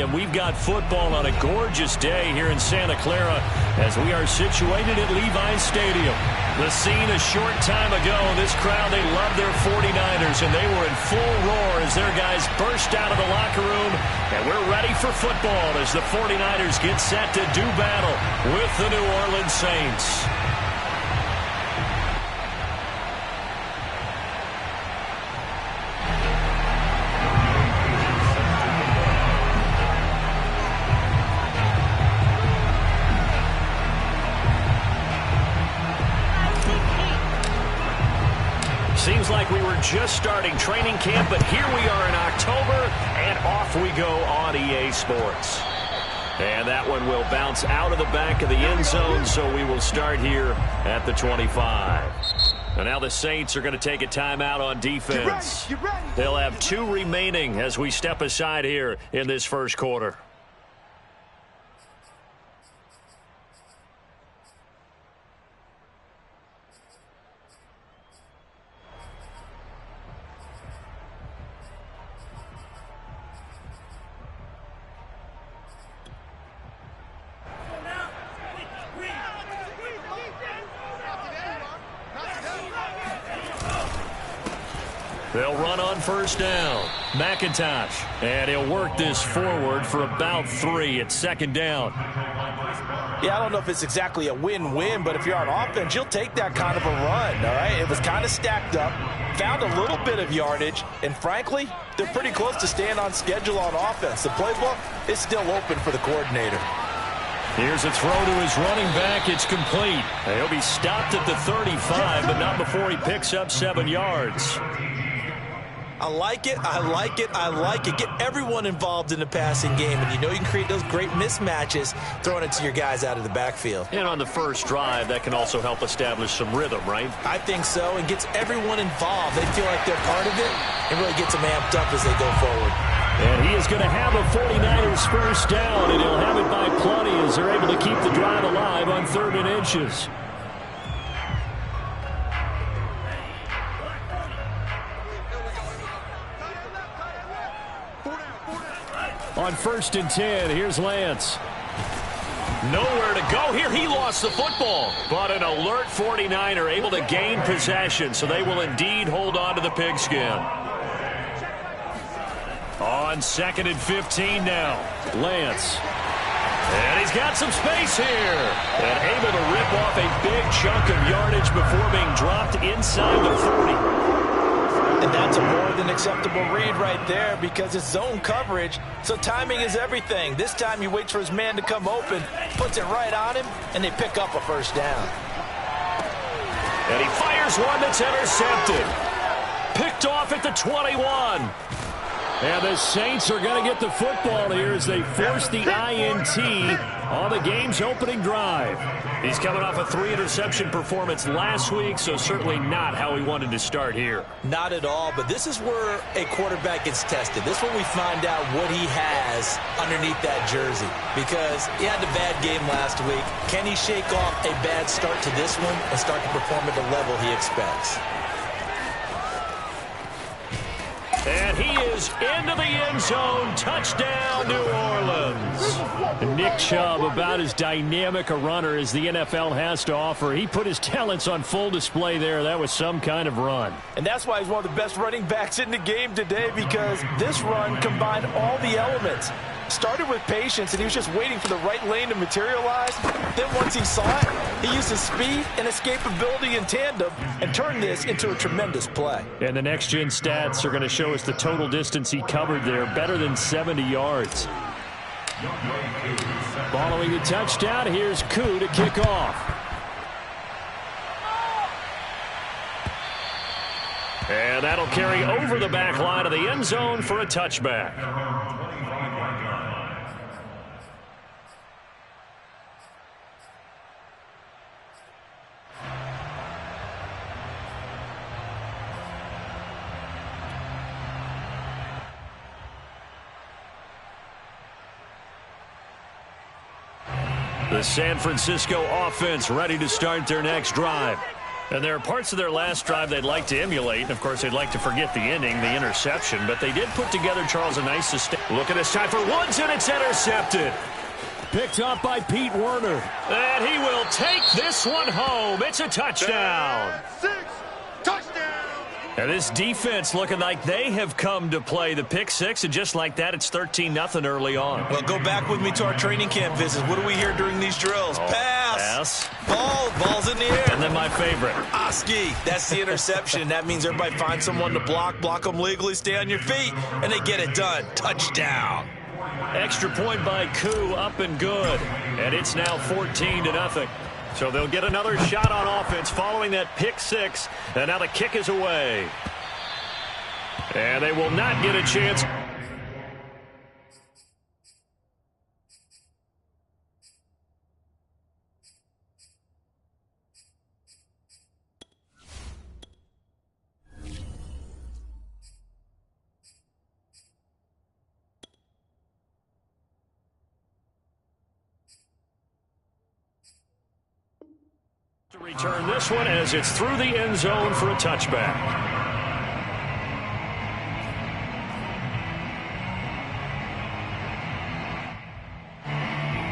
and we've got football on a gorgeous day here in Santa Clara as we are situated at Levi's Stadium. The scene a short time ago, this crowd, they love their 49ers, and they were in full roar as their guys burst out of the locker room, and we're ready for football as the 49ers get set to do battle with the New Orleans Saints. Seems like we were just starting training camp, but here we are in October, and off we go on EA Sports. And that one will bounce out of the back of the end zone, so we will start here at the 25. And now the Saints are going to take a timeout on defense. They'll have 2 remaining as we step aside here in this first quarter. They'll run on first down. McIntosh. And he'll work this forward for about 3 at second down. Yeah, I don't know if it's exactly a win-win, but if you're on offense, you'll take that kind of a run, all right? It was kind of stacked up, found a little bit of yardage, and frankly, they're pretty close to staying on schedule on offense. The playbook is still open for the coordinator. Here's a throw to his running back. It's complete. He'll be stopped at the 35, but not before he picks up 7 yards. I like it, I like it, I like it. Get everyone involved in the passing game, and you know you can create those great mismatches throwing it to your guys out of the backfield. And on the first drive, that can also help establish some rhythm, right? I think so, and gets everyone involved. They feel like they're part of it, and really gets them amped up as they go forward. And he is going to have a 49ers first down, and he'll have it by plenty as they're able to keep the drive alive on 3rd and inches. On 1st and 10, here's Lance. Nowhere to go here. He lost the football. But an alert 49er able to gain possession, so they will indeed hold on to the pigskin. On 2nd and 15 now, Lance. And he's got some space here. And able to rip off a big chunk of yardage before being dropped inside the 40. And that's a more than acceptable read right there because it's zone coverage, so timing is everything. This time he waits for his man to come open, puts it right on him, and they pick up a first down. And he fires one that's intercepted. Picked off at the 21. And the Saints are going to get the football here as they force the INT on the game's opening drive. He's coming off a 3-interception performance last week, so certainly not how he wanted to start here. Not at all, but this is where a quarterback gets tested. This is when we find out what he has underneath that jersey, because he had a bad game last week. Can he shake off a bad start to this one and start to perform at the level he expects? And he is into the end zone. Touchdown, New Orleans. Nick Chubb, about as dynamic a runner as the NFL has to offer. He put his talents on full display there. That was some kind of run. And that's why he's one of the best running backs in the game today, because this run combined all the elements. Started with patience, and he was just waiting for the right lane to materialize. Then once he saw it, he used his speed and escapability in tandem and turned this into a tremendous play. And the next-gen stats are going to show us the total distance he covered there, better than 70 yards. Following the touchdown, here's Koo to kick off. And that'll carry over the back line of the end zone for a touchback. The San Francisco offense ready to start their next drive. And there are parts of their last drive they'd like to emulate. And, of course, they'd like to forget the inning, the interception. But they did put together, Charles, a nice sustain. Look at this time for Woods, and it's intercepted. Picked off by Pete Werner. And he will take this one home. It's a touchdown. 6, touchdown. And this defense looking like they have come to play the pick six, and just like that, it's 13-0 early on. Well, go back with me to our training camp visits. What do we hear during these drills? Pass. Ball's in the air. And then my favorite. Oski, that's the interception. That means everybody finds someone to block them legally, stay on your feet, and they get it done. Touchdown. Extra point by Koo, up and good. And it's now 14-0. So they'll get another shot on offense following that pick six. And now the kick is away. And they will not get a chance. To return this one as it's through the end zone for a touchback.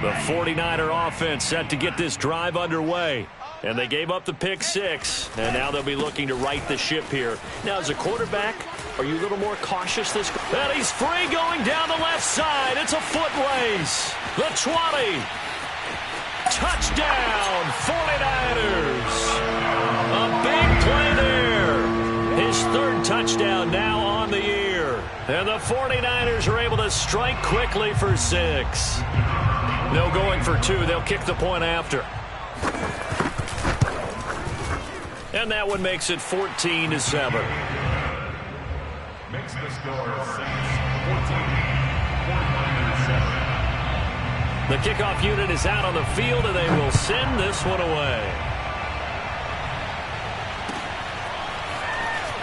The 49er offense set to get this drive underway. And they gave up the pick six, and now they'll be looking to right the ship here. Now, as a quarterback, are you a little more cautious this? And he's free going down the left side. It's a foot race. The 20. Touchdown, 49ers. A big play there. His third touchdown now on the year. And the 49ers are able to strike quickly for 6. No going for 2. They'll kick the point after. And that one makes it 14-7. Makes the score 14. The kickoff unit is out on the field, and they will send this one away.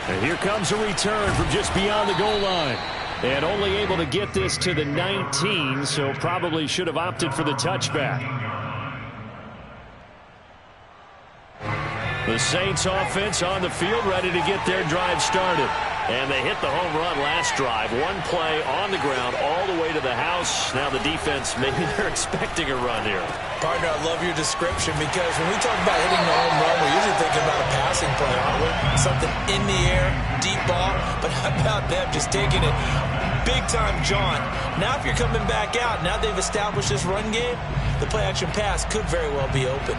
And here comes a return from just beyond the goal line. And only able to get this to the 19, so probably should have opted for the touchback. The Saints offense on the field, ready to get their drive started. And they hit the home run last drive. One play on the ground all the way to the house. Now the defense, maybe they're expecting a run here. Partner, I love your description because when we talk about hitting the home run, we're usually thinking about a passing play, aren't we? Something in the air, deep ball. But how about them just taking it big-time jaunt? Now if you're coming back out, now they've established this run game, the play-action pass could very well be open.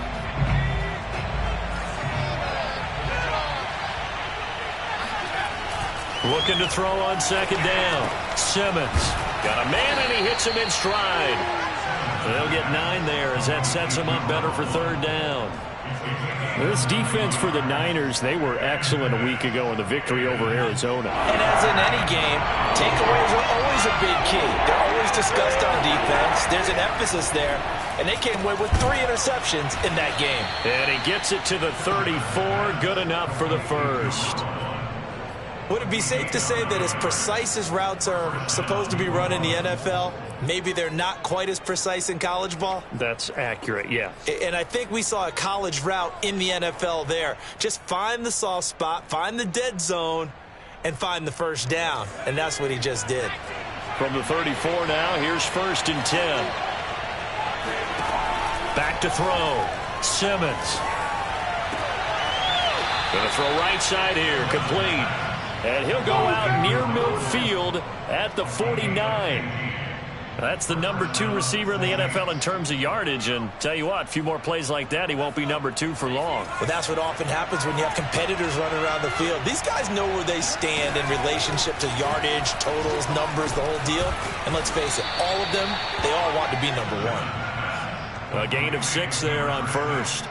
Looking to throw on second down. Simmons got a man, and he hits him in stride. They'll get 9 there as that sets him up better for third down. This defense for the Niners, they were excellent a week ago in the victory over Arizona. And as in any game, takeaways are always a big key. They're always discussed on defense. There's an emphasis there, and they came away with 3 interceptions in that game. And he gets it to the 34. Good enough for the first. Would it be safe to say that as precise as routes are supposed to be run in the NFL, maybe they're not quite as precise in college ball? That's accurate, yeah. And I think we saw a college route in the NFL there. Just find the soft spot, find the dead zone, and find the first down. And that's what he just did. From the 34 now, here's 1st and 10. Back to throw. Simmons. Gonna throw right side here, complete. And he'll go out near midfield at the 49. That's the number 2 receiver in the NFL in terms of yardage. And tell you what, a few more plays like that, he won't be number 2 for long. Well, that's what often happens when you have competitors running around the field. These guys know where they stand in relationship to yardage, totals, numbers, the whole deal. And let's face it, all of them, they all want to be number 1. A gain of 6 there on first.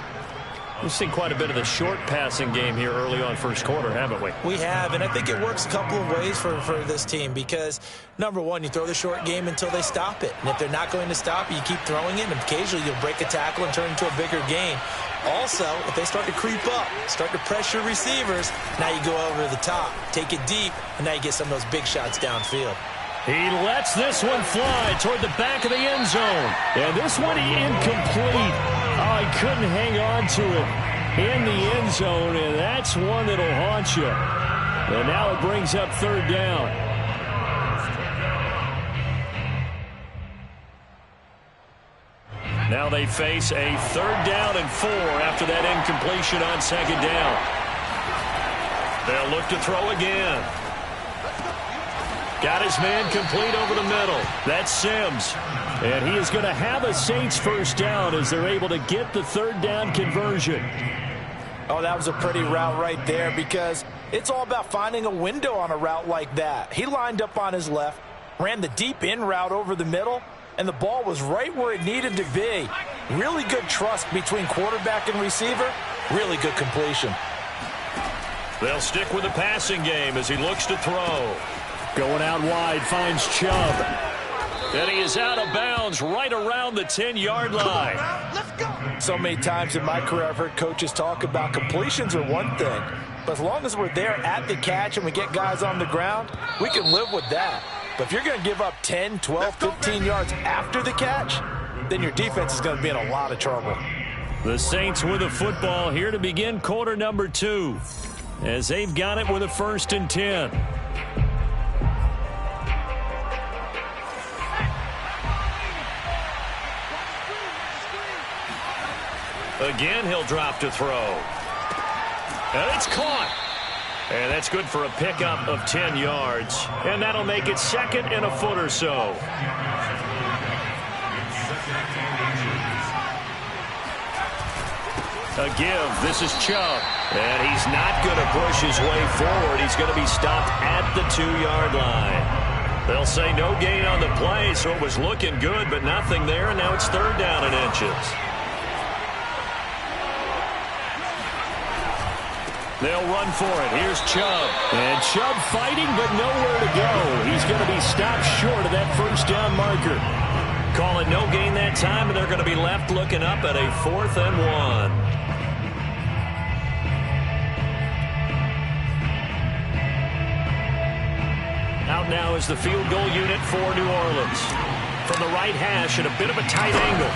We've seen quite a bit of the short passing game here early on first quarter, haven't we? We have, and I think it works a couple of ways for this team because, number one, you throw the short game until they stop it. And if they're not going to stop it, you keep throwing it, and occasionally you'll break a tackle and turn it into a bigger gain. Also, if they start to creep up, start to pressure receivers, now you go over the top, take it deep, and now you get some of those big shots downfield. He lets this one fly toward the back of the end zone. And this one incomplete. Oh, he couldn't hang on to it. in the end zone, and that's one that'll haunt you. And now it brings up third down. Now they face a 3rd down and 4 after that incompletion on 2nd down. They'll look to throw again. Got his man complete over the middle. That's Sims. And he is going to have a Saints 1st down as they're able to get the 3rd down conversion. Oh, that was a pretty route right there because it's all about finding a window on a route like that. He lined up on his left, ran the deep in route over the middle, and the ball was right where it needed to be. Really good trust between quarterback and receiver. Really good completion. They'll stick with the passing game as he looks to throw. Going out wide, finds Chubb. And he is out of bounds right around the 10-yard line. Let's go. So many times in my career I've heard coaches talk about completions are one thing, but as long as we're there at the catch and we get guys on the ground, we can live with that. But if you're going to give up 10, 12, 15 yards after the catch, then your defense is going to be in a lot of trouble. The Saints with the football here to begin quarter number 2, as they've got it with a 1st and 10. Again, he'll drop to throw. And it's caught. And that's good for a pickup of 10 yards. And that'll make it 2nd and a foot or so. A give. This is Chubb. And he's not going to push his way forward. He's going to be stopped at the 2-yard line. They'll say no gain on the play, so it was looking good, but nothing there. And now it's 3rd down and inches. They'll run for it. Here's Chubb. And Chubb fighting, but nowhere to go. He's going to be stopped short of that 1st down marker. Calling no gain that time, and they're going to be left looking up at a 4th and 1. Out now is the field goal unit for New Orleans. From the right hash at a bit of a tight angle.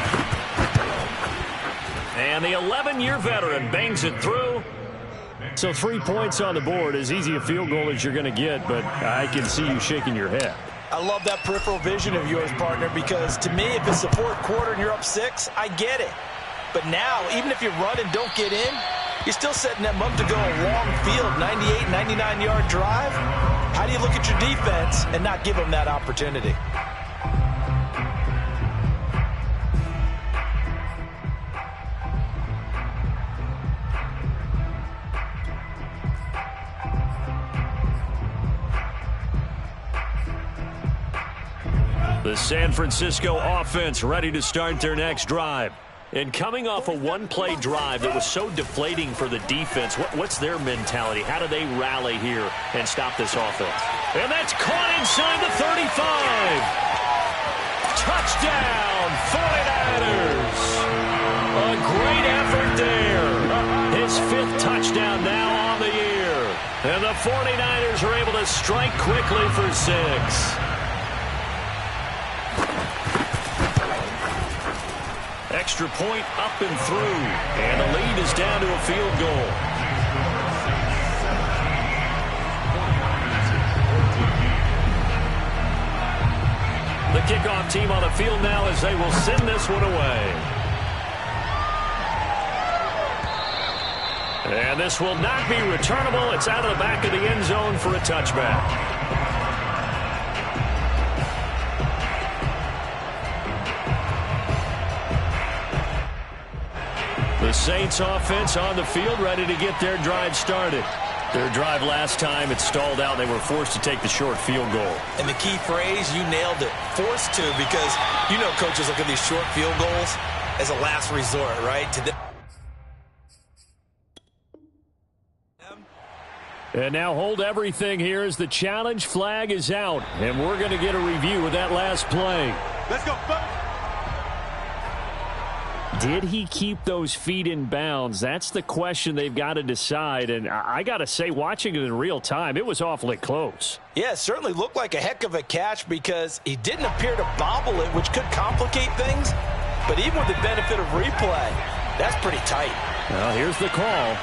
And the 11-year veteran bangs it through. So 3 points on the board, as easy a field goal as you're going to get, but I can see you shaking your head. I love that peripheral vision of yours, partner, because to me, if it's the 4th quarter and you're up 6, I get it. But now, even if you run and don't get in, you're still setting them up to go a long field, 98, 99-yard drive. How do you look at your defense and not give them that opportunity? The San Francisco offense ready to start their next drive. And coming off a one-play drive that was so deflating for the defense, what's their mentality? How do they rally here and stop this offense? And that's caught inside the 35. Touchdown, 49ers. A great effort there. His 5th touchdown now on the year. And the 49ers are able to strike quickly for 6. Extra point up and through. And the lead is down to a field goal. The kickoff team on the field now as they will send this one away. And this will not be returnable. It's out of the back of the end zone for a touchback. The Saints offense on the field ready to get their drive started. Their drive last time, it stalled out. They were forced to take the short field goal. And the key phrase, you nailed it, forced to, because you know coaches look at these short field goals as a last resort, right? And now hold everything here as the challenge flag is out. And we're going to get a review of that last play. Let's go. Did he keep those feet in bounds? That's the question they've got to decide. And I got to say, watching it in real time, it was awfully close. Yeah, it certainly looked like a heck of a catch because he didn't appear to bobble it, which could complicate things. But even with the benefit of replay, that's pretty tight. Well, here's the call.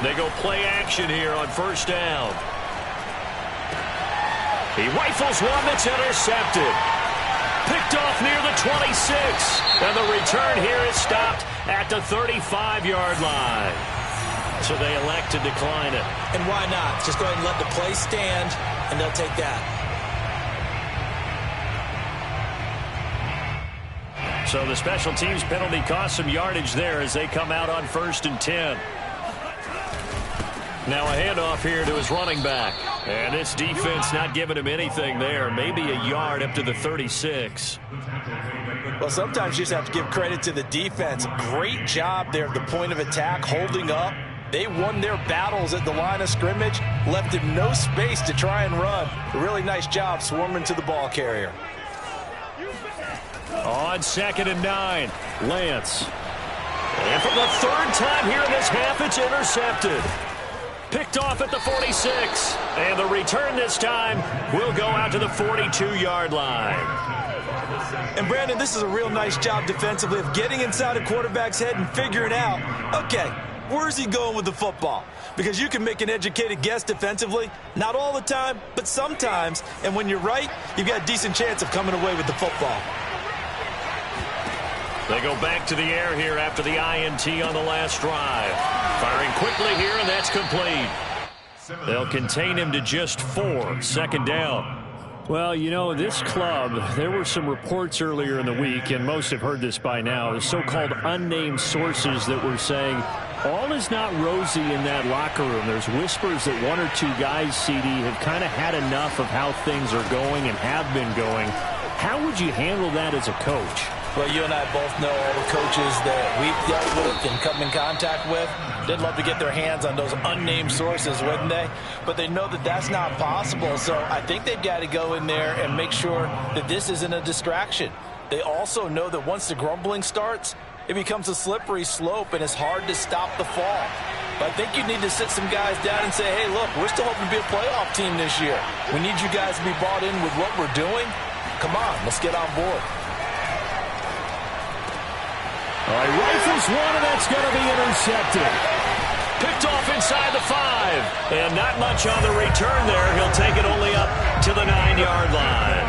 They go play action here on first down. He rifles one that's intercepted. Picked off near the 26. And the return here is stopped at the 35-yard line. So they elect to decline it. And why not? Just go ahead and let the play stand, and they'll take that. So the special teams penalty cost some yardage there as they come out on 1st and 10. Now a handoff here to his running back. And this defense not giving him anything there. Maybe a yard up to the 36. Well, sometimes you just have to give credit to the defense. Great job there at the point of attack, holding up. They won their battles at the line of scrimmage, left him no space to try and run. A really nice job swarming to the ball carrier. On 2nd and 9, Lance. And for the 3rd time here in this half, it's intercepted. Picked off at the 46. And the return this time will go out to the 42-yard line. And, Brandon, this is a real nice job defensively of getting inside a quarterback's head and figuring out, okay, where's he going with the football? Because you can make an educated guess defensively. Not all the time, but sometimes. And when you're right, you've got a decent chance of coming away with the football. They go back to the air here after the INT on the last drive. Firing quickly here, and that's complete. They'll contain him to just 4. 2nd down. Well, you know, this club, there were some reports earlier in the week, and most have heard this by now, the so-called unnamed sources that were saying all is not rosy in that locker room. There's whispers that 1 or 2 guys, CD, have kind of had enough of how things are going and have been going. How would you handle that as a coach? Well, you and I both know all the coaches that we've dealt with and come in contact with. They'd love to get their hands on those unnamed sources, wouldn't they? But they know that that's not possible, so I think they've got to go in there and make sure that this isn't a distraction. They also know that once the grumbling starts, it becomes a slippery slope, and it's hard to stop the fall. But I think you need to sit some guys down and say, hey, look, we're still hoping to be a playoff team this year. We need you guys to be bought in with what we're doing. Come on, let's get on board. All right, rifles one, and that's going to be intercepted. Picked off inside the 5. And not much on the return there. He'll take it only up to the 9-yard line.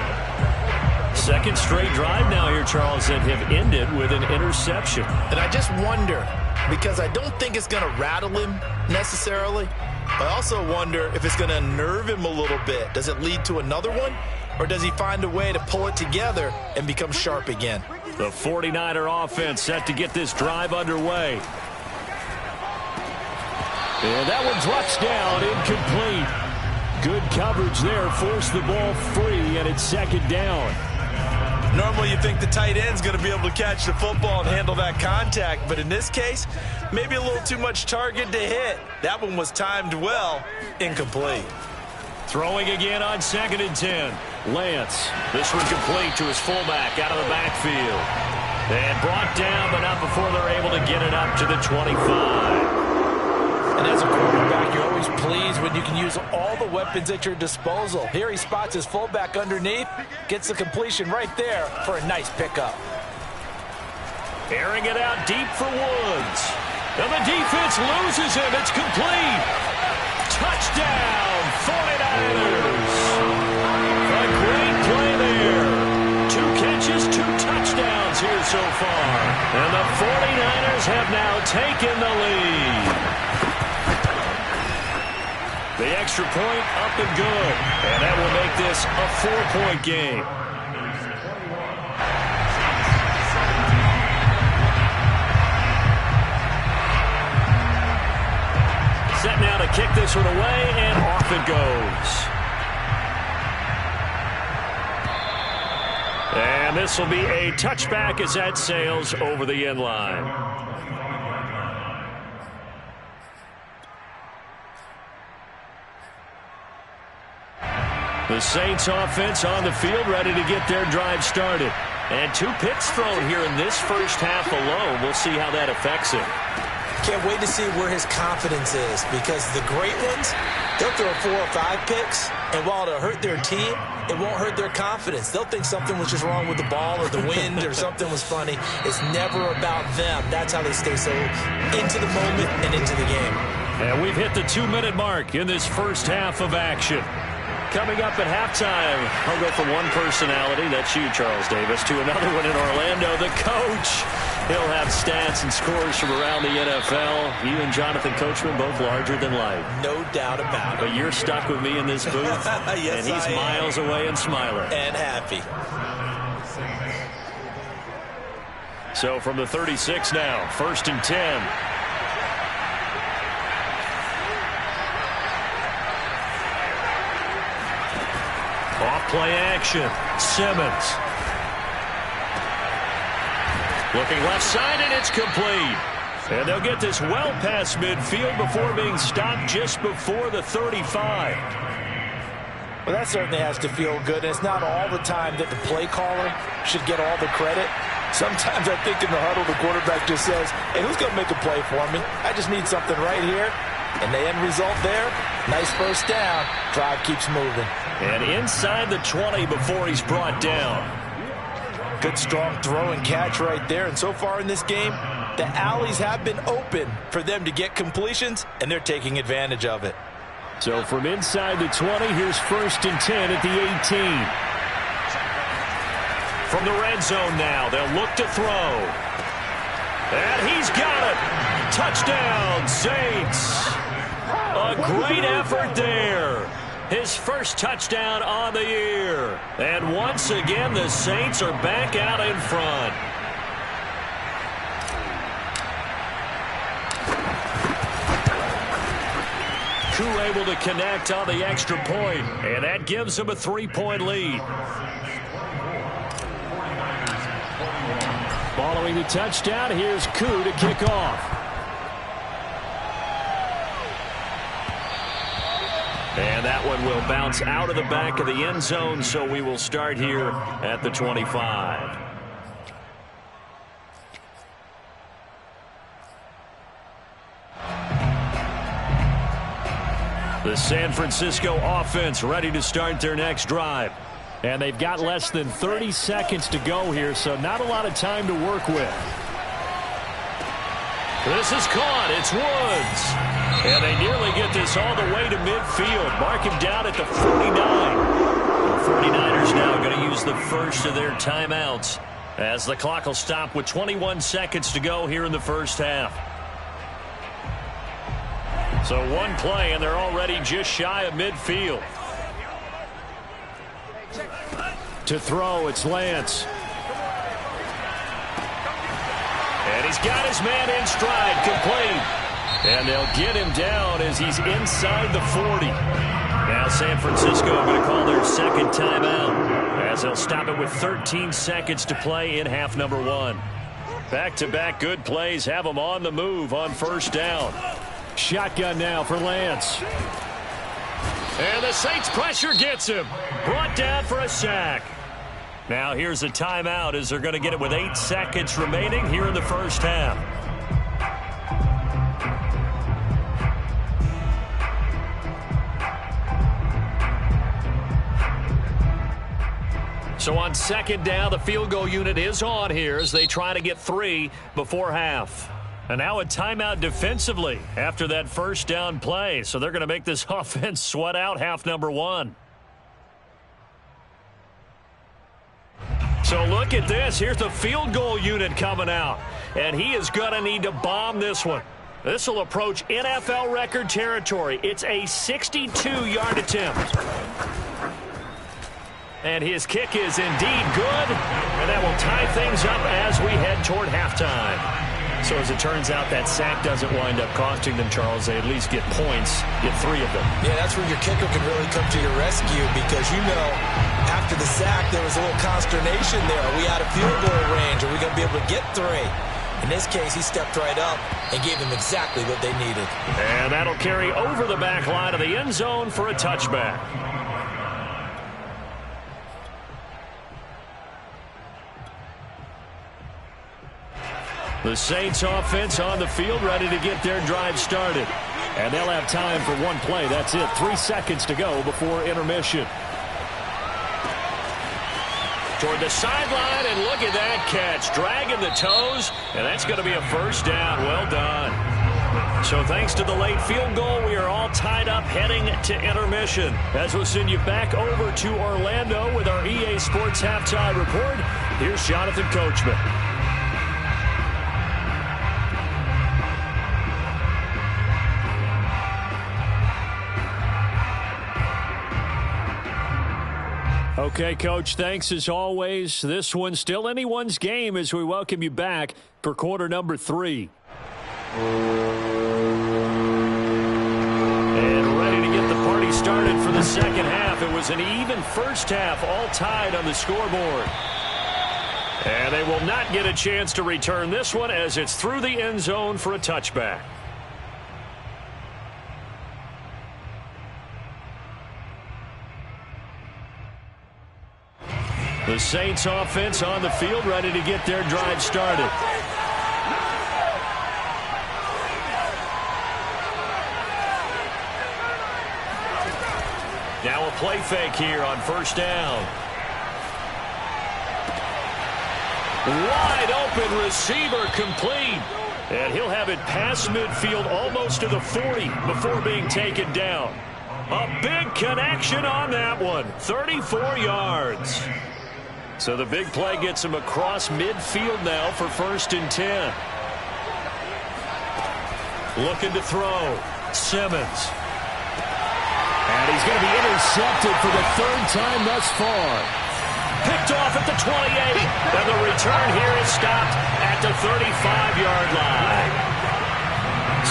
2nd straight drive now here, Charles, that have ended with an interception. And I just wonder, because I don't think it's going to rattle him necessarily. I also wonder if it's going to unnerve him a little bit. Does it lead to another one? Or does he find a way to pull it together and become sharp again? The 49er offense set to get this drive underway. And that one drops down, incomplete. Good coverage there, forced the ball free, and it's 2nd down. Normally you think the tight end's going to be able to catch the football and handle that contact, but in this case, maybe a little too much target to hit. That one was timed well, incomplete. Throwing again on 2nd and 10. Lance, this one complete to his fullback out of the backfield. And brought down, but not before they're able to get it up to the 25. And as a quarterback, you're always pleased when you can use all the weapons at your disposal. Here he spots his fullback underneath, gets the completion right there for a nice pickup. Airing it out deep for Woods. And the defense loses him. It's complete. Touchdown, 49ers. A great play there. 2 catches, 2 touchdowns here so far. And the 49ers have now taken the lead. The extra point up and good. And that will make this a 4-point game. Set now to kick this one away, and off it goes. And this will be a touchback as that sails over the end line. The Saints offense on the field ready to get their drive started. And 2 picks thrown here in this first half alone. We'll see how that affects it. Can't wait to see where his confidence is, because the great ones, they'll throw 4 or 5 picks, and while it'll hurt their team, it won't hurt their confidence. They'll think something was just wrong with the ball or the wind or something was funny. It's never about them. That's how they stay so into the moment and into the game. And we've hit the 2-minute mark in this first half of action. Coming up at halftime, I'll go from one personality, that's you, Charles Davis, to another one in Orlando, the coach. He'll have stats and scores from around the NFL. You and Jonathan Coachman both larger than life. No doubt about it. But you're stuck with me in this booth, yes, and he's miles away and smiling. And happy. So from the 36 now, 1st and 10. Off-play action. Simmons. Looking left side, and it's complete. And they'll get this well past midfield before being stopped just before the 35. Well, that certainly has to feel good. And it's not all the time that the play caller should get all the credit. Sometimes I think in the huddle, the quarterback just says, hey, who's going to make a play for me? I just need something right here. And the end result there, nice first down. Drive keeps moving. And inside the 20 before he's brought down. Good, strong throw and catch right there. And so far in this game, the alleys have been open for them to get completions, and they're taking advantage of it. So from inside the 20, here's 1st and 10 at the 18. From the red zone now, they'll look to throw. And he's got it. Touchdown, Saints. A great effort there. His first touchdown on the year. And once again, the Saints are back out in front. Koo able to connect on the extra point, and that gives him a 3-point lead. Following the touchdown, here's Koo to kick off. And that one will bounce out of the back of the end zone, so we will start here at the 25. The San Francisco offense ready to start their next drive. And they've got less than 30 seconds to go here, so not a lot of time to work with. This is caught. It's Woods. And they nearly get this all the way to midfield. Mark him down at the 49. The 49ers now going to use the first of their timeouts as the clock will stop with 21 seconds to go here in the first half. So one play, and they're already just shy of midfield. To throw, it's Lance. And he's got his man in stride, complete. And they'll get him down as he's inside the 40. Now San Francisco going to call their second timeout as they'll stop it with 13 seconds to play in half number 1. Back-to-back good plays have them on the move on first down. Shotgun now for Lance. And the Saints pressure gets him. Brought down for a sack. Now here's a timeout as they're going to get it with 8 seconds remaining here in the first half. So on second down, the field goal unit is on here as they try to get 3 before half. And now a timeout defensively after that first down play. So they're going to make this offense sweat out half number 1. So look at this. Here's the field goal unit coming out. And he is going to need to bomb this one. This will approach NFL record territory. It's a 62-yard attempt. And his kick is indeed good. And that will tie things up as we head toward halftime. So as it turns out, that sack doesn't wind up costing them, Charles. They at least get points, get 3 of them. Yeah, that's where your kicker can really come to your rescue, because you know after the sack there was a little consternation there. Are we out of field goal range? Are we going to be able to get 3? In this case, he stepped right up and gave them exactly what they needed. And that'll carry over the back line of the end zone for a touchback. The Saints offense on the field, ready to get their drive started. And they'll have time for one play. That's it. 3 seconds to go before intermission. Toward the sideline, and look at that catch. Dragging the toes, and that's going to be a first down. Well done. So thanks to the late field goal, we are all tied up heading to intermission. As we'll send you back over to Orlando with our EA Sports Halftime Report, here's Jonathan Coachman. Okay, Coach, thanks as always. This one's still anyone's game as we welcome you back for quarter number 3. And ready to get the party started for the second half. It was an even first half, all tied on the scoreboard. And they will not get a chance to return this one as it's through the end zone for a touchback. The Saints offense on the field, ready to get their drive started. Now a play fake here on first down. Wide open receiver complete. And he'll have it past midfield almost to the 40 before being taken down. A big connection on that one. 34 yards. So the big play gets him across midfield now for 1st and 10. Looking to throw. Simmons. And he's going to be intercepted for the 3rd time thus far. Picked off at the 28. And the return here is stopped at the 35-yard line.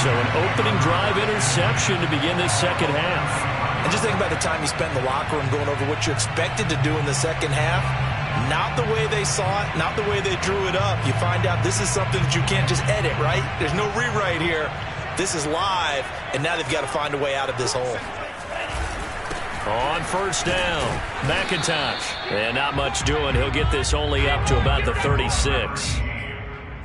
So an opening drive interception to begin this second half. And just think about the time you spent in the locker room going over what you expected to do in the second half. Not the way they saw it, not the way they drew it up. You find out this is something that you can't just edit, right? There's no rewrite here. This is live, and now they've got to find a way out of this hole. On first down, McIntosh. And not much doing. He'll get this only up to about the 36.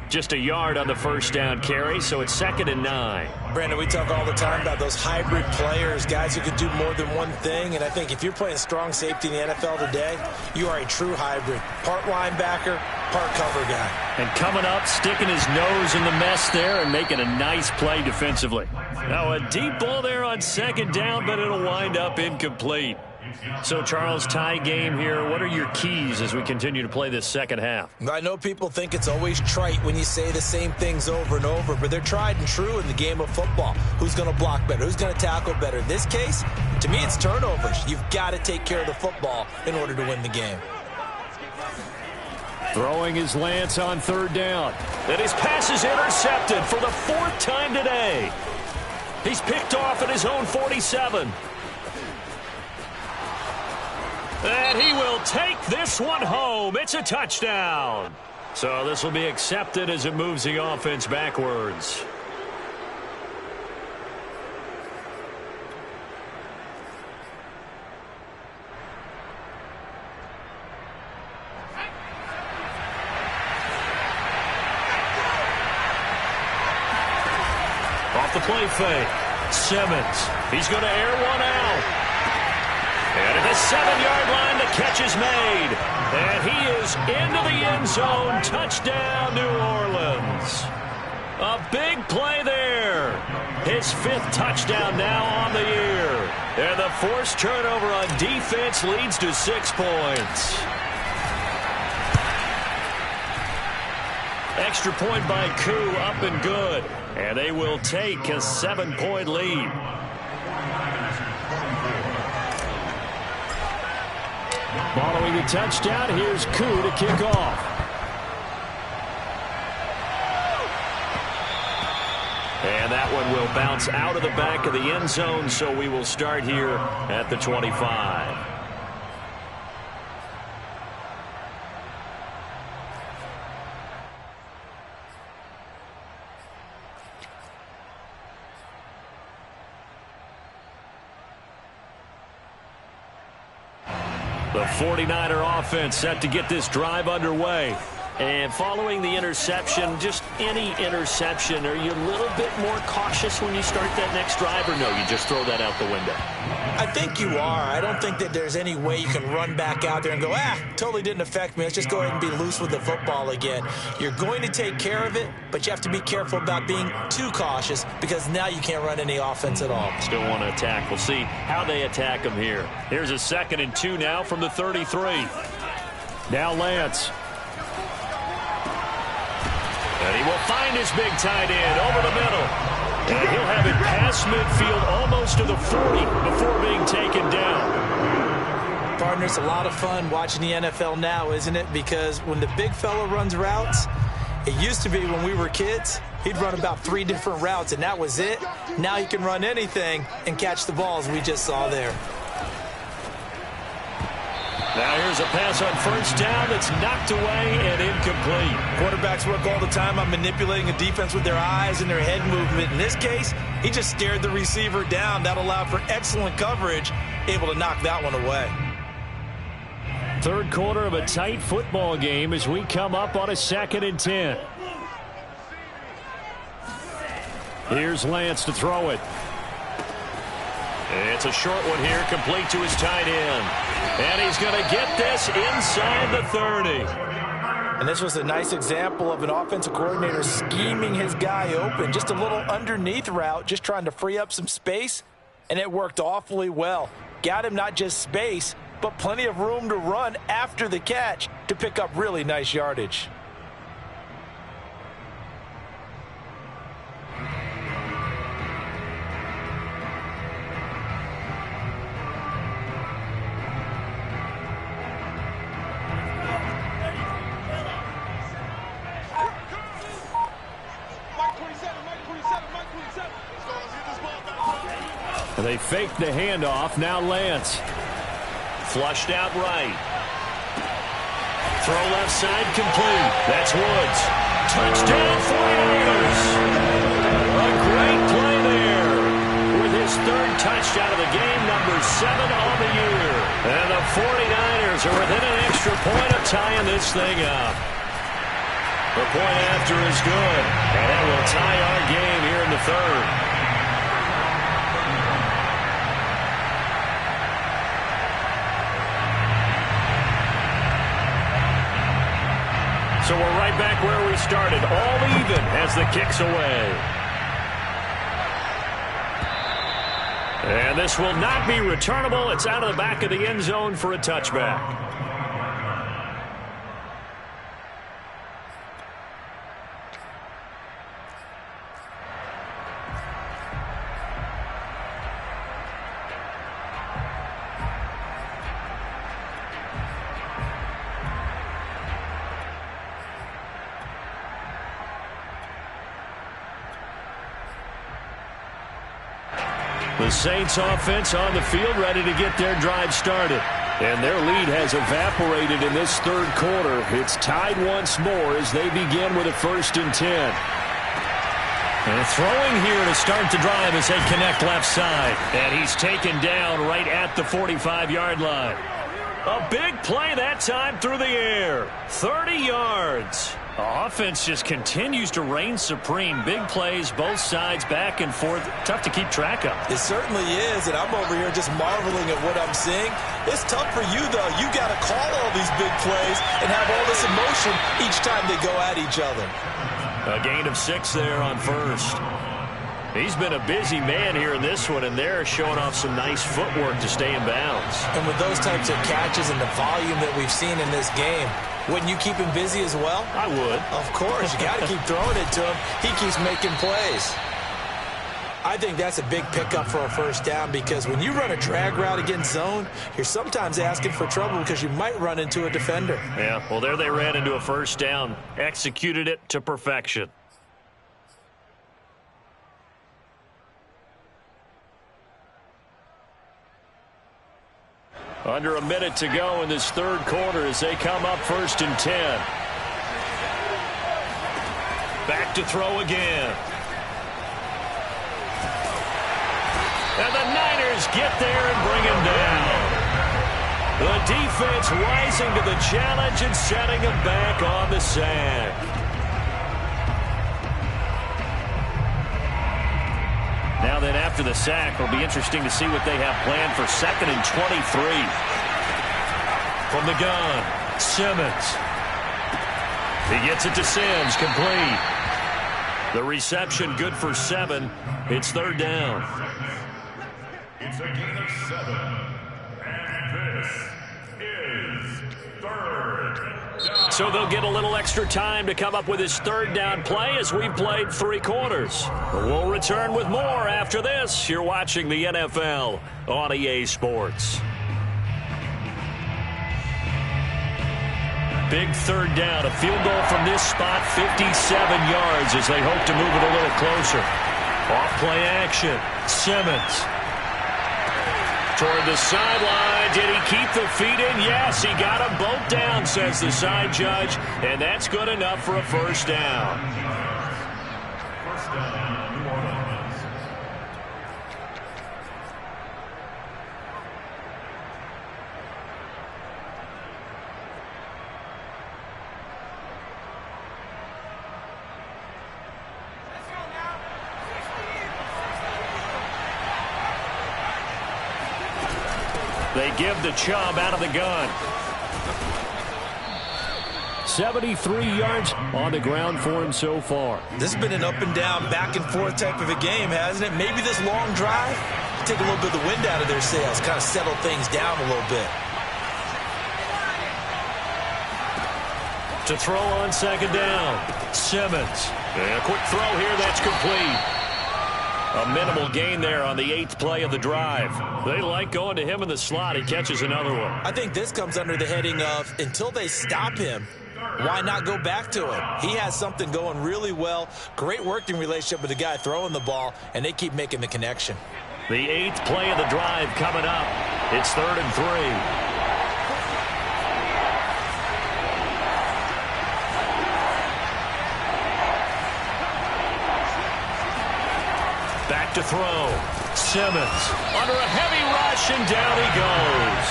Just a yard on the first down carry, so it's 2nd and 9. Brandon, we talk all the time about those hybrid players, guys who can do more than one thing. And I think if you're playing strong safety in the NFL today, you are a true hybrid. Part linebacker, part cover guy. And coming up, sticking his nose in the mess there and making a nice play defensively. Now a deep ball there on 2nd down, but it'll wind up incomplete. So, Charles, tie game here. What are your keys as we continue to play this second half? I know people think it's always trite when you say the same things over and over, but they're tried and true in the game of football. Who's going to block better? Who's going to tackle better? In this case, to me, it's turnovers. You've got to take care of the football in order to win the game. Throwing his Lance on 3rd down. And his pass is intercepted for the 4th time today. He's picked off at his own 47. And he will take this one home. It's a touchdown. So this will be accepted as it moves the offense backwards. Off the play fake. Simmons. He's going to air one out. And at the 7-yard line, the catch is made. And he is into the end zone. Touchdown, New Orleans. A big play there. His 5th touchdown now on the year. And the forced turnover on defense leads to 6 points. Extra point by Koo, up and good. And they will take a 7-point lead. Following the touchdown, here's Koo to kick off. And that one will bounce out of the back of the end zone, so we will start here at the 25. The 49er offense set to get this drive underway. And following the interception, just any interception, are you a little bit more cautious when you start that next drive, or no, you just throw that out the window? I think you are. I don't think that there's any way you can run back out there and go, totally didn't affect me. Let's just go ahead and be loose with the football again. You're going to take care of it, but you have to be careful about being too cautious because now you can't run any offense at all. Still want to attack. We'll see how they attack them here. Here's a 2nd and 2 now from the 33. Now Lance. And he will find his big tight end over the middle. And he'll have it past midfield almost to the 40 before being taken down. Partner, it's a lot of fun watching the NFL now, isn't it? Because when the big fella runs routes, it used to be when we were kids, he'd run about 3 different routes, and that was it. Now he can run anything and catch the balls we just saw there. Now here's a pass on 1st down that's knocked away and incomplete. Quarterbacks work all the time on manipulating a defense with their eyes and their head movement. In this case, he just stared the receiver down. That allowed for excellent coverage, able to knock that one away. 3rd quarter of a tight football game as we come up on a 2nd and 10. Here's Lance to throw it. It's a short one here, complete to his tight end. And he's going to get this inside the 30. And this was a nice example of an offensive coordinator scheming his guy open. Just a little underneath route, just trying to free up some space, and it worked awfully well. Got him not just space, but plenty of room to run after the catch to pick up really nice yardage. They fake the handoff. Now Lance. Flushed out right. Throw left side complete. That's Woods. Touchdown 49ers. A great play there with his 3rd touchdown of the game, number 7 on the year. And the 49ers are within an extra point of tying this thing up. The point after is good, and that will tie our game here in the 3rd. So we're right back where we started, all even as the kick's away. And this will not be returnable. It's out of the back of the end zone for a touchback. The Saints offense on the field ready to get their drive started. And their lead has evaporated in this 3rd quarter. It's tied once more as they begin with a 1st and 10. And throwing here to start the drive as they connect left side. And he's taken down right at the 45-yard line. A big play that time through the air. 30 yards. The offense just continues to reign supreme. Big plays, both sides, back and forth. Tough to keep track of. It certainly is, and I'm over here just marveling at what I'm seeing. It's tough for you, though. You got to call all these big plays and have all this emotion each time they go at each other. A gain of 6 there on 1st. He's been a busy man here in this one, and they're showing off some nice footwork to stay in bounds. And with those types of catches and the volume that we've seen in this game, wouldn't you keep him busy as well? I would. Of course. You got to keep throwing it to him. He keeps making plays. I think that's a big pickup for a 1st down because when you run a drag route against zone, you're sometimes asking for trouble because you might run into a defender. Yeah, well, there they ran into a 1st down. Executed it to perfection. Under a minute to go in this 3rd quarter as they come up 1st and 10. Back to throw again. And the Niners get there and bring him down. The defense rising to the challenge and setting him back on the sack. Now then, after the sack, it'll be interesting to see what they have planned for 2nd and 23. From the gun, Simmons. He gets it to Sims, complete. The reception good for 7. It's 3rd down. It's a gain of 7. And this is 3rd down. So they'll get a little extra time to come up with his 3rd down play as we've played 3 quarters. We'll return with more after this. You're watching the NFL on EA Sports. Big 3rd down. A field goal from this spot, 57 yards as they hope to move it a little closer. Off play action. Simmons. Toward the sideline. Did he keep the feet in? Yes, he got them both down, says the side judge. And that's good enough for a 1st down. 1st down, New Orleans. They give the Chubb out of the gun. 73 yards on the ground for him so far. This has been an up and down, back and forth type of a game, hasn't it? Maybe this long drive, take a little bit of the wind out of their sails, kind of settle things down a little bit. To throw on 2nd down, Simmons. And a quick throw here, that's complete. A minimal gain there on the 8th play of the drive. They like going to him in the slot. He catches another one. I think this comes under the heading of, until they stop him, why not go back to him? He has something going really well. Great working relationship with the guy throwing the ball, and they keep making the connection. The 8th play of the drive coming up. It's 3rd and 3. Back to throw. Simmons under a heavy rush, and down he goes.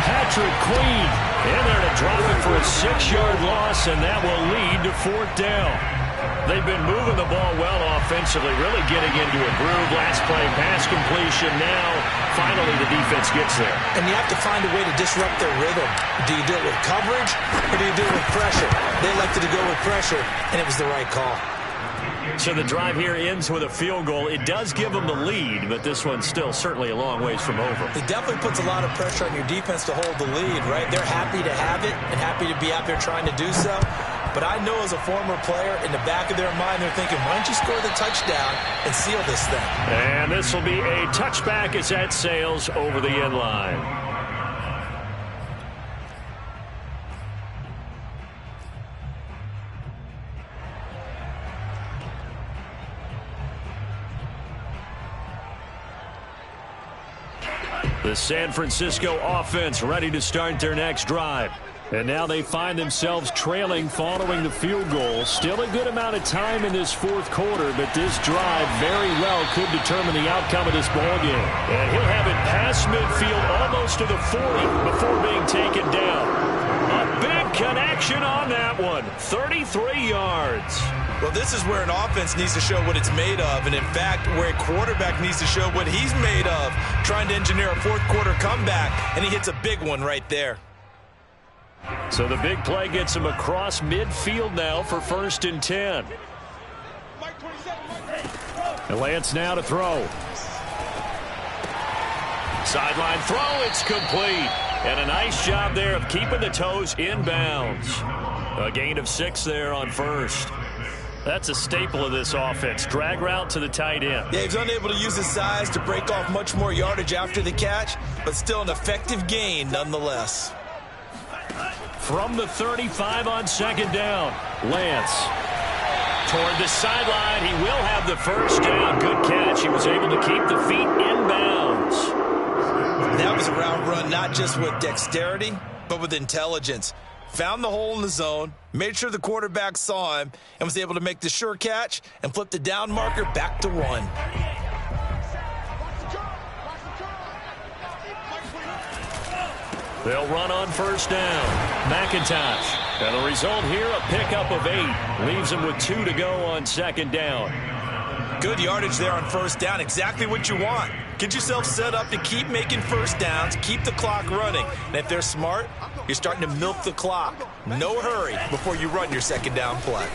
Patrick Queen in there to drop it for a 6-yard loss, and that will lead to 4th down. They've been moving the ball well offensively, really getting into a groove. Last play, pass completion. Now, finally, the defense gets there. And you have to find a way to disrupt their rhythm. Do you do it with coverage, or do you do it with pressure? They elected to go with pressure, and it was the right call. So the drive here ends with a field goal. It does give them the lead, but this one's still certainly a long ways from over. It definitely puts a lot of pressure on your defense to hold the lead, right? They're happy to have it and happy to be out there trying to do so. But I know as a former player, in the back of their mind, they're thinking, why don't you score the touchdown and seal this thing? And this will be a touchback as that sails over the end line. The San Francisco offense ready to start their next drive. And now they find themselves trailing following the field goal. Still a good amount of time in this 4th quarter, but this drive very well could determine the outcome of this ballgame. And he'll have it past midfield almost to the 40 before being taken down. A big connection on that one. 33 yards. Well, this is where an offense needs to show what it's made of, and in fact, where a quarterback needs to show what he's made of, trying to engineer a 4th quarter comeback, and he hits a big one right there. So the big play gets him across midfield now for 1st and 10. And Lance now to throw. Sideline throw, it's complete. And a nice job there of keeping the toes inbounds. A gain of 6 there on 1st. That's a staple of this offense. Drag route to the tight end. Yeah, he's unable to use his size to break off much more yardage after the catch, but still an effective gain nonetheless. From the 35 on 2nd down, Lance. Toward the sideline, he will have the 1st down. Good catch. He was able to keep the feet inbounds. That was a route run not just with dexterity, but with intelligence. Found the hole in the zone, made sure the quarterback saw him, and was able to make the sure catch and flip the down marker back to 1. They'll run on first down. McIntosh. And the result here, a pickup of 8. Leaves him with 2 to go on second down. Good yardage there on first down. Exactly what you want. Get yourself set up to keep making first downs, keep the clock running. And if they're smart, you're starting to milk the clock. No hurry before you run your second down play.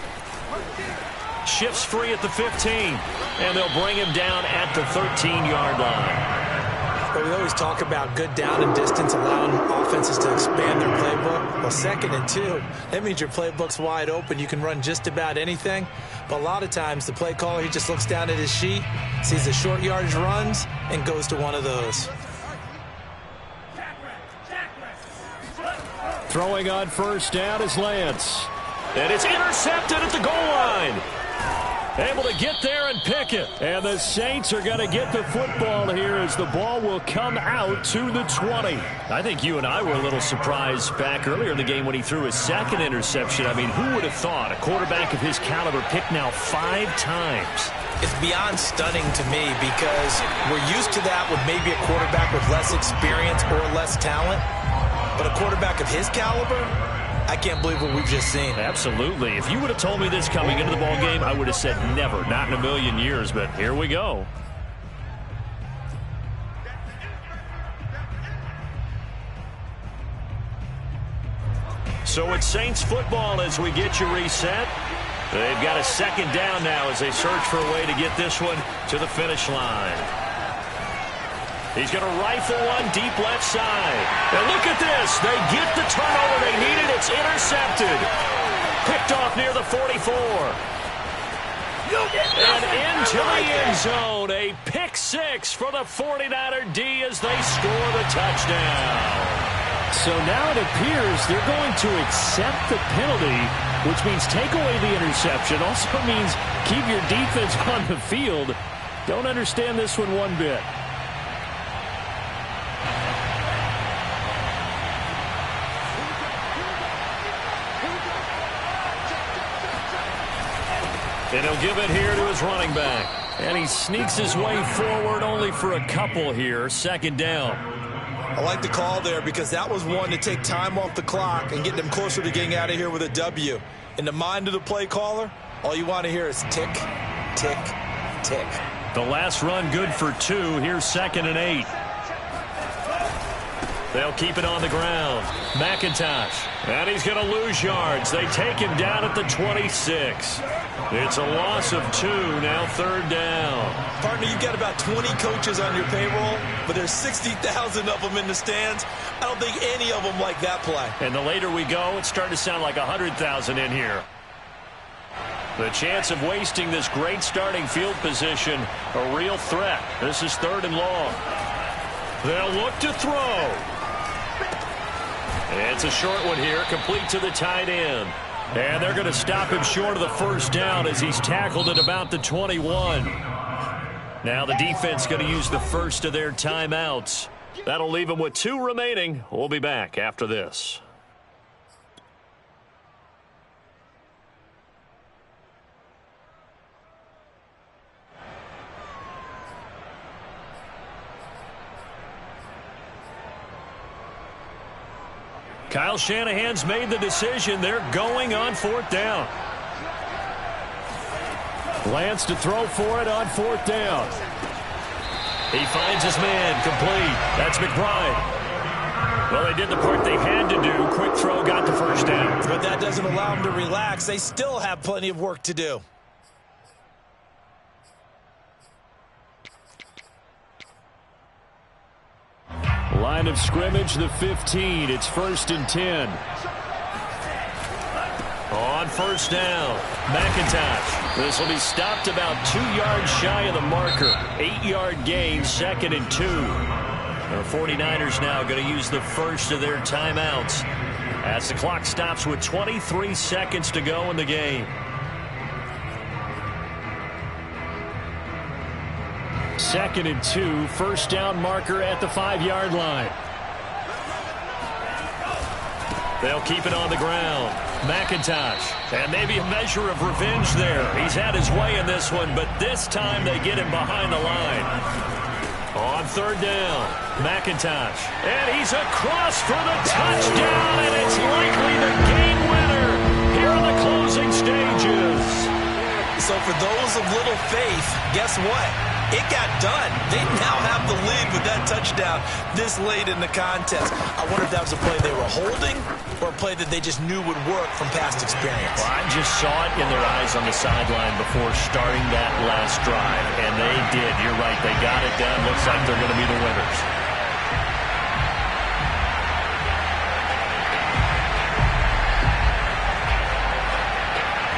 Shifts free at the 15, and they'll bring him down at the 13-yard line. But we always talk about good down and distance, allowing offenses to expand their playbook. Well, 2nd and 2, that means your playbook's wide open. You can run just about anything. But a lot of times, the play caller, he just looks down at his sheet, sees the short yardage runs, and goes to one of those. Throwing on first down is Lance. And it's intercepted at the goal line. Able to get there and pick it. And the Saints are going to get the football here as the ball will come out to the 20. I think you and I were a little surprised back earlier in the game when he threw his 2nd interception. I mean, who would have thought a quarterback of his caliber picked now 5 times? It's beyond stunning to me because we're used to that with maybe a quarterback with less experience or less talent. But a quarterback of his caliber, I can't believe what we've just seen. Absolutely. If you would have told me this coming into the ball game, I would have said never, not in a million years, but here we go. So it's Saints football as we get you reset. They've got a 2nd down now as they search for a way to get this one to the finish line. He's going to rifle one deep left side. And look at this. They get the turnover they needed. It's intercepted. Picked off near the 44. And into the end zone. A pick 6 for the 49er D as they score the touchdown. So now it appears they're going to accept the penalty, which means take away the interception. Also means keep your defense on the field. Don't understand this one bit. And he'll give it here to his running back. And he sneaks his way forward only for a couple here. 2nd down. I like the call there because that was one to take time off the clock and get them closer to getting out of here with a W. In the mind of the play caller, all you want to hear is tick, tick, tick. The last run good for 2. Here's 2nd and 8. They'll keep it on the ground. McIntosh. And he's going to lose yards. They take him down at the 26. It's a loss of 2. Now 3rd down. Partner, you've got about 20 coaches on your payroll, but there's 60,000 of them in the stands. I don't think any of them like that play. And the later we go, it's starting to sound like 100,000 in here. The chance of wasting this great starting field position, a real threat. This is 3rd and long. They'll look to throw. It's a short one here, complete to the tight end. And they're going to stop him short of the first down as he's tackled at about the 21. Now the defense going to use the first of their timeouts. That'll leave them with 2 remaining. We'll be back after this. Kyle Shanahan's made the decision. They're going on 4th down. Lance to throw for it on 4th down. He finds his man complete. That's McBride. Well, they did the part they had to do. Quick throw, got the first down. But that doesn't allow them to relax. They still have plenty of work to do. Line of scrimmage, the 15. It's 1st and 10. On first down, McIntosh. This will be stopped about 2 yards shy of the marker. 8-yard gain, 2nd and 2. The 49ers now going to use the first of their timeouts as the clock stops with 23 seconds to go in the game. 2nd and 2, first down marker at the 5-yard line. They'll keep it on the ground. McIntosh. And maybe a measure of revenge there. He's had his way in this one, but this time they get him behind the line. On third down, McIntosh. And he's across for the touchdown, and it's likely the game winner here in the closing stages. So for those of little faith, guess what? It got done. They now have the lead with that touchdown this late in the contest. I wonder if that was a play they were holding or a play that they just knew would work from past experience. Well, I just saw it in their eyes on the sideline before starting that last drive, and they did. You're right. They got it done. Looks like they're going to be the winners.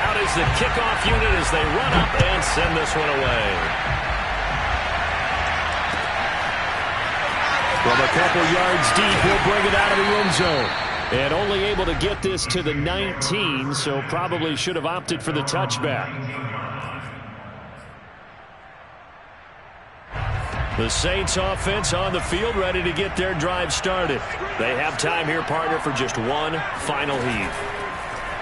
Out is the kickoff unit as they run up and send this one away. From a couple yards deep, he'll bring it out of the end zone. And only able to get this to the 19, so probably should have opted for the touchback. The Saints offense on the field, ready to get their drive started. They have time here, partner, for just one final heave.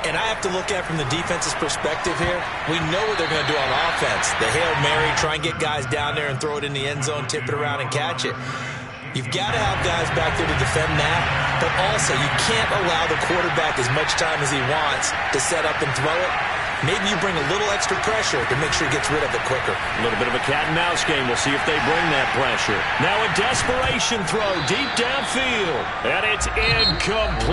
And I have to look at it from the defense's perspective here. We know what they're going to do on offense. The Hail Mary, try and get guys down there and throw it in the end zone, tip it around and catch it. You've got to have guys back there to defend that, but also you can't allow the quarterback as much time as he wants to set up and throw it. Maybe you bring a little extra pressure to make sure he gets rid of it quicker. A little bit of a cat and mouse game. We'll see if they bring that pressure. Now a desperation throw deep downfield, and it's incomplete.